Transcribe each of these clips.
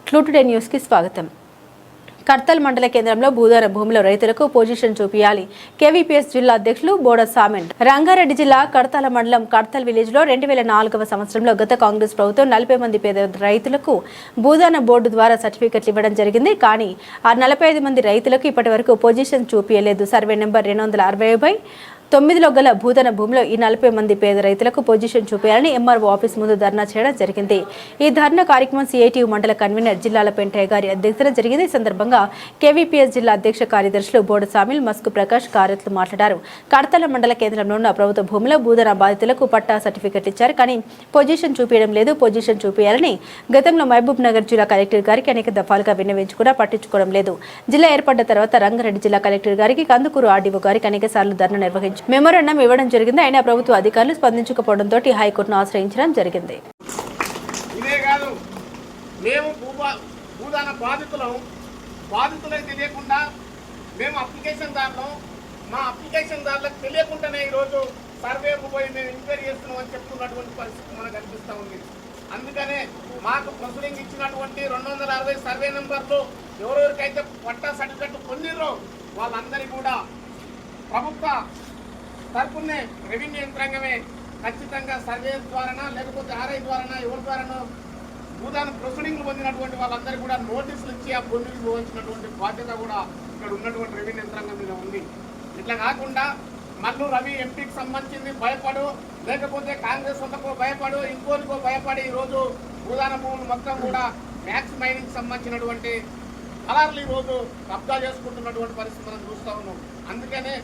Today news కి స్వాగతం. కర్తల్ మండల కేంద్రంలో భూదాన భూమిలో రైతులకు పొజిషన్ చూపియాలి. కేవీపీఎస్ జిల్లా అధ్యక్షులు బోడ సామెంట్. రంగారెడ్డి జిల్లా కర్తాల మండలం కర్తల్ విలేజ్ లో 2004వ సంవత్సరంలో గత కాంగ్రెస్ ప్రభుత్వం 40 మంది పేద రైతులకు భూదాన బోర్డు ద్వారా సర్టిఫికెట్లు ఇవ్వడం జరిగింది. కానీ ఆ 45 మంది రైతులకు ఇప్పటి వరకు పొజిషన్ చూపించలేదు. సర్వే నెంబర్ 260/9లో గల భూదాన భూమిలో ఈ 40 మంది పేద రైతులకు పొజిషన్ చూపించాలని ఎంఆర్ఓ ఆఫీస్ ముందు ధర్నా చేయడం జరిగింది. ఈ ధర్నా కార్యక్రమం సిఐటియు మండల కన్వీనర్ జిల్లాల పెంటయ్య గారి అధ్యక్షతన జరిగింది. ఈ సందర్భంగా కేవీపీఎస్ జిల్లా అధ్యక్ష కార్యదర్శులు బోడ సామిల్, మస్కు ప్రకాష్ కార్యతలు మాట్లాడారు. కర్తల మండల కేంద్రంలో ఉన్న ప్రభుత్వ భూమిలో భూదాన బాధితులకు పట్టా సర్టిఫికెట్ ఇచ్చారు. కానీ పొజిషన్ చూపించడం లేదు. పొజిషన్ చూపించాలని గతంలో మహబూబ్ నగర్ జిల్లా కలెక్టర్ గారికి అనేక దఫాలుగా విన్నవించుకున్నా పట్టించుకోవడం లేదు. జిల్లా ఏర్పడ్డ తర్వాత రంగారెడ్డి జిల్లా కలెక్టర్ గారికి, కందుకూరు ఆర్డీఓ గారికి అనేక సార్లు ధర్నా నిర్వహించారు. మెమోరాండం ఇవ్వడం జరిగింది. అయినా ప్రభుత్వ అధికారులు స్పందించకపోవడంతో హైకోర్టును ఆశ్రయించడం జరిగింది. ఇదే కాదు, మేము భూదాన బాధితులకు తెలియకుండా మేము అప్లికేషన్ దారులు మా అప్లికేషన్ దారులకు తెలియకుండానే ఈరోజు సర్వేకు పోయి మేము ఎంక్వైరీ చేస్తున్నాం అని చెప్తున్నటువంటి పరిస్థితి మనకు కనిపిస్తూ ఉంది. అందుకనే మాకు ప్రొసీడింగ్ ఇచ్చినటువంటి 260 సర్వే నెంబర్లు ఎవరెవరికైతే పట్టా సర్టిఫికెట్ పొందిరో వాళ్ళందరికీ కూడా ప్రభుత్వ తరపునే రెవెన్యూ యంత్రాంగమే ఖచ్చితంగా సర్వే ద్వారా లేకపోతే ఆర్ఐ ద్వారా ఎవరి ద్వారానో భూదాన ప్రొసీడింగ్లు పొందినటువంటి వాళ్ళందరికీ కూడా నోటీసులు ఇచ్చి ఆ భూమికి పోవాల్సినటువంటి బాధ్యత కూడా ఇక్కడ ఉన్నటువంటి రెవెన్యూ యంత్రాంగం మీద ఉంది. ఇట్లా కాకుండా మల్లు రవి ఎంపీకి సంబంధించింది భయపడు, లేకపోతే కాంగ్రెస్ వంటకో భయపడు, ఇంకోరికో భయపడి ఈరోజు భూదాన భూములు మొత్తం కూడా మ్యాక్స్ మైనింగ్ సంబంధించినటువంటి కలర్లు ఈరోజు కబ్జా చేసుకుంటున్నటువంటి పరిస్థితి మనం చూస్తూ ఉన్నాం. అందుకనే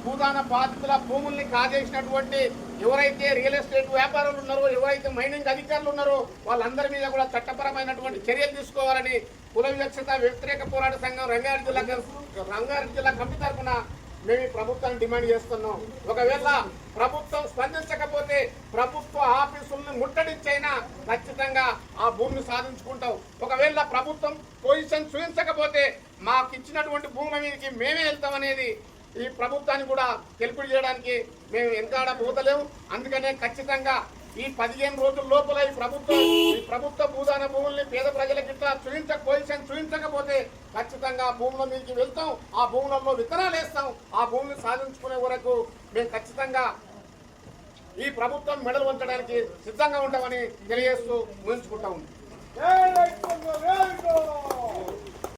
భూదాన బాధితుల భూముల్ని కాజేసినటువంటి ఎవరైతే రియల్ ఎస్టేట్ వ్యాపారులు ఉన్నారో, ఎవరైతే మైనింగ్ అధికారులు ఉన్నారో వాళ్ళందరి మీద కూడా చట్టపరమైనటువంటి చర్యలు తీసుకోవాలని కుల వివక్షత వ్యతిరేక పోరాట సంఘం రంగారెడ్డి జిల్లా కమిటీ తరఫున మేము ఈ ప్రభుత్వాన్ని డిమాండ్ చేస్తున్నాం. ఒకవేళ ప్రభుత్వం స్పందించకపోతే ప్రభుత్వ ఆఫీసులను ముట్టడించైనా ఖచ్చితంగా ఆ భూమిని సాధించుకుంటాం. ఒకవేళ ప్రభుత్వం పొజిషన్ చూపించకపోతే మాకు ఇచ్చినటువంటి భూముల మీదకి మేమే వెళ్తామనేది ఈ ప్రభుత్వాన్ని కూడా గెలుపుడు చేయడానికి మేము వెనకాడబోతలేము. అందుకనే ఖచ్చితంగా ఈ 15 రోజుల లోపల ఈ ప్రభుత్వ భూదాన భూముల్ని పేద ప్రజలకి పొజిషన్ చూపించకపోతే ఖచ్చితంగా భూముల మీదకి వెళ్తాం, ఆ భూములలో విత్తనాలు వేస్తాం, ఆ భూమిని సాధించుకునే వరకు మేము ఖచ్చితంగా ఈ ప్రభుత్వం మెడలు వంచడానికి సిద్ధంగా ఉంటామని తెలియజేస్తూ ముగించుకుంటా ఉన్నాం.